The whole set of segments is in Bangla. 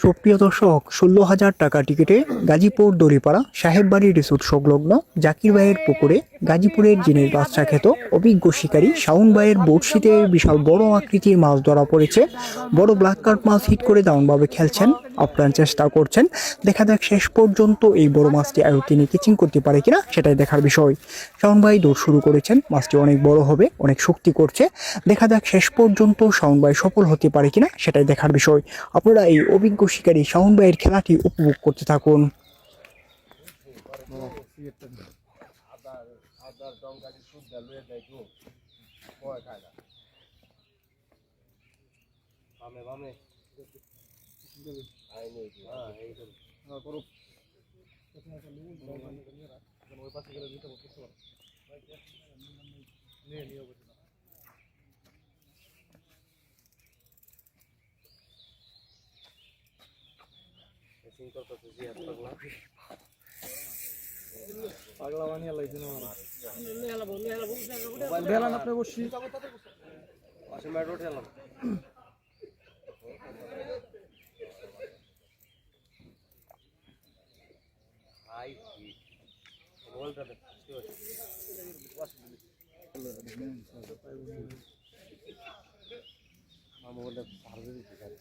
সুপ্রিয় দর্শক, ১৬,০০০ টাকা টিকিটে গাজীপুর দড়িপাড়া সাহেববাড়ি রিসোর্ট সংলগ্ন জাকির ভাইয়ের পুকুরে গাজীপুরের জিনের বাচ্চা খেত অভিজ্ঞ শিকারী শাওন ভাইয়ের বড়শিতে বিশাল বড় আকৃতির মাছ ধরা পড়েছে। বড় ব্ল্যাক কার্প মাছ হিট করে দারুণভাবে খেলছেন, আপ্রাণ চেষ্টা করছেন। দেখা যাক শেষ পর্যন্ত এই বড় মাছটি আয়ত্তে নিয়ে কিচিং করতে পারে কিনা, সেটাই দেখার বিষয়। শাওন ভাই দৌড় শুরু করেছেন, মাছটি অনেক বড় হবে, অনেক শক্তি করছে। দেখা যাক শেষ পর্যন্ত শাওন ভাই সফল হতে পারে কিনা, সেটাই দেখার বিষয়। আপনারা এই অভিজ্ঞ শিকারী শাওন ভাইয়ের খেলাটি উপভোগ করতে থাকুন। পাগলা বানিয়ে লাইছেন আমার বেলান আপনি বসি আসে মেট্রো ঠেলাম হাই হিট বলটা দেখতে আমি বলটা ভালো দিতে চাই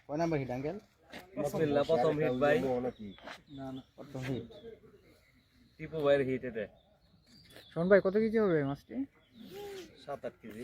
কয় নাম্বার হিট আঙ্কেল? বিসমিল্লাহ, প্রথম হিট ভাই। না না, প্রথম হিট টিপু ভাইয়ের হিট এটা। শাওন ভাই কত কেজি হবে মাছটি? 7-8 কেজি।